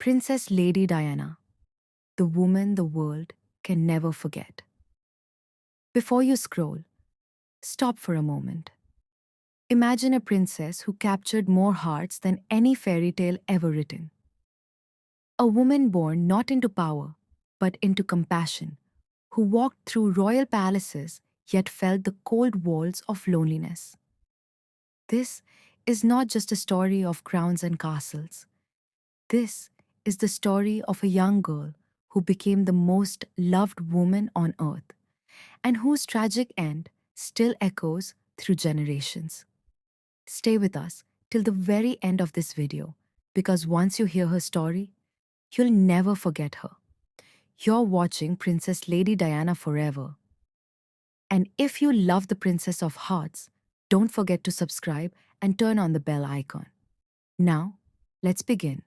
Princess Lady Diana, the woman the world can never forget. Before you scroll, stop for a moment. Imagine a princess who captured more hearts than any fairy tale ever written. A woman born not into power, but into compassion, who walked through royal palaces yet felt the cold walls of loneliness. This is not just a story of crowns and castles. This is the story of a young girl who became the most loved woman on earth and whose tragic end still echoes through generations. Stay with us till the very end of this video because once you hear her story, you'll never forget her. You're watching Princess Lady Diana forever. And if you love the Princess of Hearts, don't forget to subscribe and turn on the bell icon. Now, let's begin.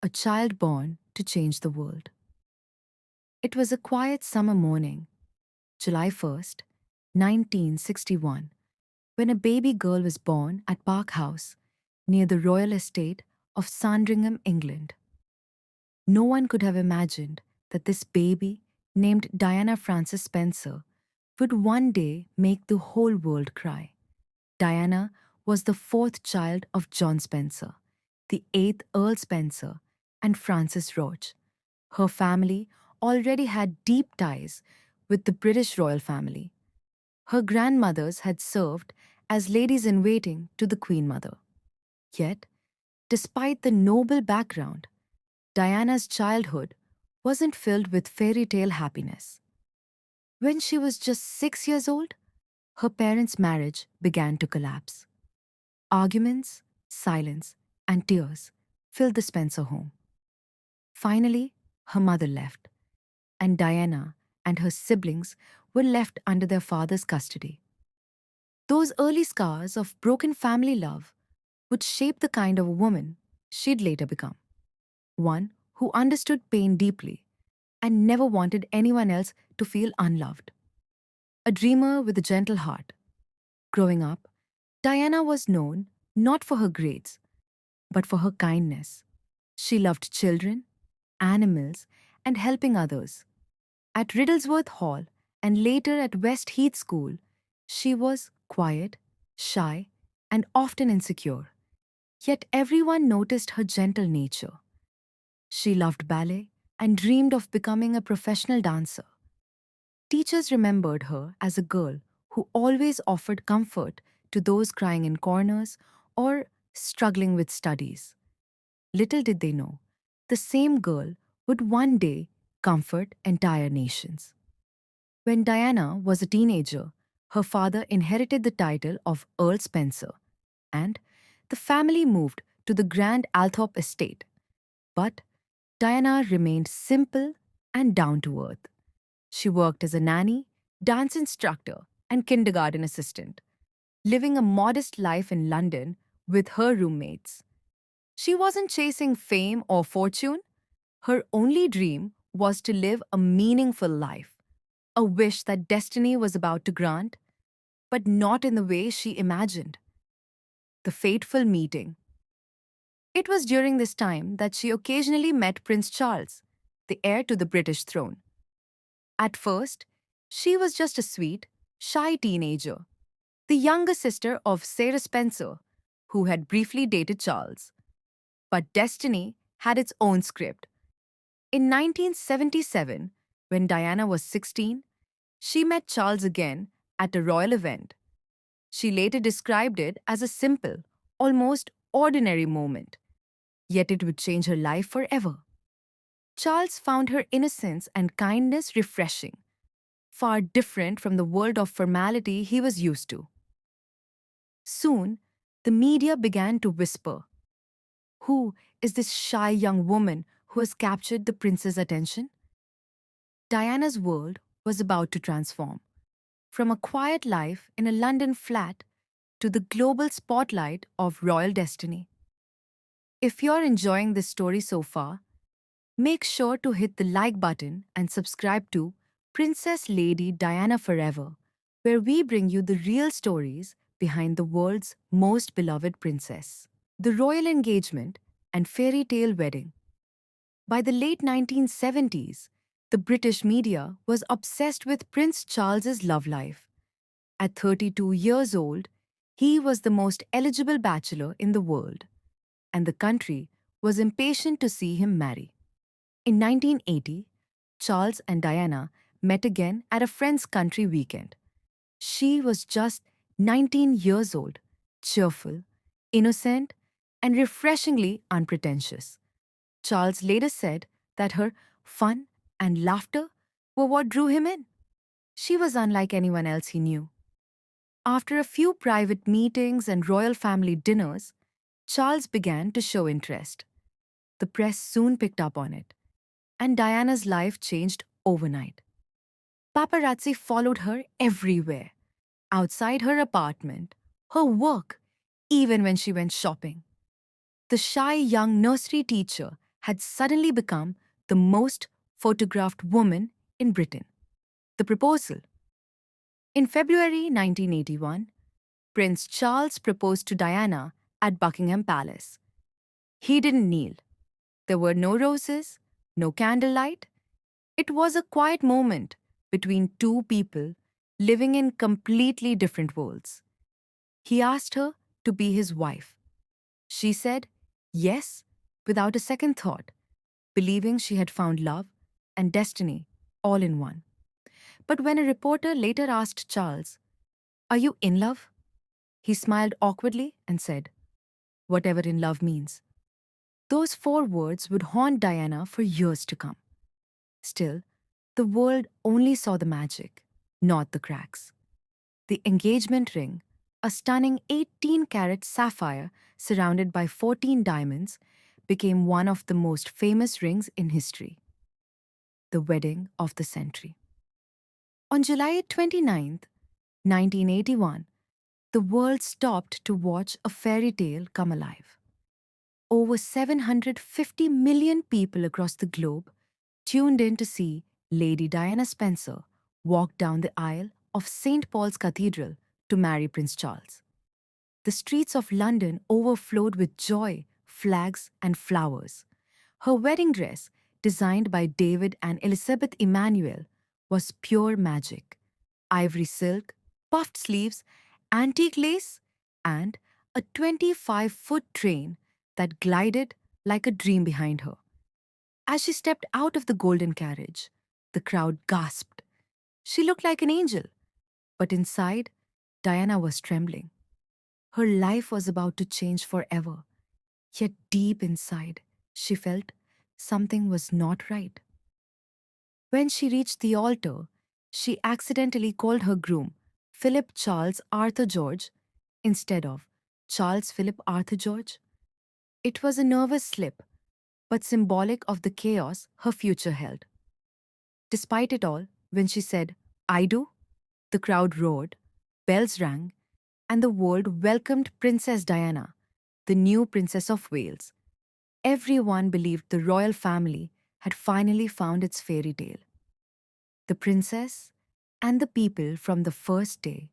A child born to change the world. It was a quiet summer morning, July 1st, 1961, when a baby girl was born at Park House, near the royal estate of Sandringham, England. No one could have imagined that this baby, named Diana Frances Spencer, would one day make the whole world cry. Diana was the fourth child of John Spencer, the eighth Earl Spencer, and Frances Roche. Her family already had deep ties with the British royal family. Her grandmothers had served as ladies-in-waiting to the Queen Mother. Yet, despite the noble background, Diana's childhood wasn't filled with fairy tale happiness. When she was just 6 years old, her parents' marriage began to collapse. Arguments, silence, and tears filled the Spencer home. Finally, her mother left, and Diana and her siblings were left under their father's custody. Those early scars of broken family love would shape the kind of woman she'd later become. One who understood pain deeply and never wanted anyone else to feel unloved. A dreamer with a gentle heart. Growing up, Diana was known not for her grades, but for her kindness. She loved children, animals, and helping others. At Riddlesworth Hall and later at West Heath School, she was quiet, shy, and often insecure. Yet everyone noticed her gentle nature. She loved ballet and dreamed of becoming a professional dancer. Teachers remembered her as a girl who always offered comfort to those crying in corners or struggling with studies. Little did they know, the same girl would one day comfort entire nations. When Diana was a teenager, her father inherited the title of Earl Spencer, and the family moved to the Grand Althorp estate. But Diana remained simple and down to earth. She worked as a nanny, dance instructor, and kindergarten assistant, living a modest life in London with her roommates. She wasn't chasing fame or fortune. Her only dream was to live a meaningful life, a wish that destiny was about to grant, but not in the way she imagined. The fateful meeting. It was during this time that she occasionally met Prince Charles, the heir to the British throne. At first, she was just a sweet, shy teenager, the younger sister of Sarah Spencer, who had briefly dated Charles. But destiny had its own script. In 1977, when Diana was 16, she met Charles again at a royal event. She later described it as a simple, almost ordinary moment, yet it would change her life forever. Charles found her innocence and kindness refreshing, far different from the world of formality he was used to. Soon, the media began to whisper, "Who is this shy young woman who has captured the prince's attention?" Diana's world was about to transform, from a quiet life in a London flat to the global spotlight of royal destiny. If you're enjoying this story so far, make sure to hit the like button and subscribe to Princess Lady Diana Forever, where we bring you the real stories behind the world's most beloved princess. The royal engagement and fairy tale wedding. By the late 1970s, the British media was obsessed with Prince Charles's love life. At 32 years old, he was the most eligible bachelor in the world, and the country was impatient to see him marry. In 1980, Charles and Diana met again at a friend's country weekend. She was just 19 years old, cheerful, innocent, and refreshingly unpretentious. Charles later said that her fun and laughter were what drew him in. She was unlike anyone else he knew. After a few private meetings and royal family dinners, Charles began to show interest. The press soon picked up on it, and Diana's life changed overnight. Paparazzi followed her everywhere, outside her apartment, her work, even when she went shopping. The shy young nursery teacher had suddenly become the most photographed woman in Britain. The proposal. In February 1981, Prince Charles proposed to Diana at Buckingham Palace. He didn't kneel. There were no roses, no candlelight. It was a quiet moment between two people living in completely different worlds. He asked her to be his wife. She said yes without a second thought, believing she had found love and destiny all in one. But when a reporter later asked Charles, "Are you in love?" he smiled awkwardly and said, "Whatever in love means." Those four words would haunt Diana for years to come. Still, the world only saw the magic, not the cracks. The engagement ring, a stunning 18-carat sapphire surrounded by 14 diamonds, became one of the most famous rings in history. The wedding of the century. On July 29, 1981, the world stopped to watch a fairy tale come alive. Over 750 million people across the globe tuned in to see Lady Diana Spencer walk down the aisle of St. Paul's Cathedral to marry Prince Charles. The streets of London overflowed with joy, flags, and flowers. Her wedding dress, designed by David and Elizabeth Emanuel, was pure magic. Ivory silk, puffed sleeves, antique lace, and a 25-foot train that glided like a dream behind her. As she stepped out of the golden carriage, the crowd gasped. She looked like an angel, but inside, Diana was trembling. Her life was about to change forever, yet deep inside, she felt something was not right. When she reached the altar, she accidentally called her groom Philip Charles Arthur George instead of Charles Philip Arthur George. It was a nervous slip, but symbolic of the chaos her future held. Despite it all, when she said, "I do," the crowd roared, bells rang, and the world welcomed Princess Diana, the new Princess of Wales. Everyone believed the royal family had finally found its fairy tale. The princess and the people from the first day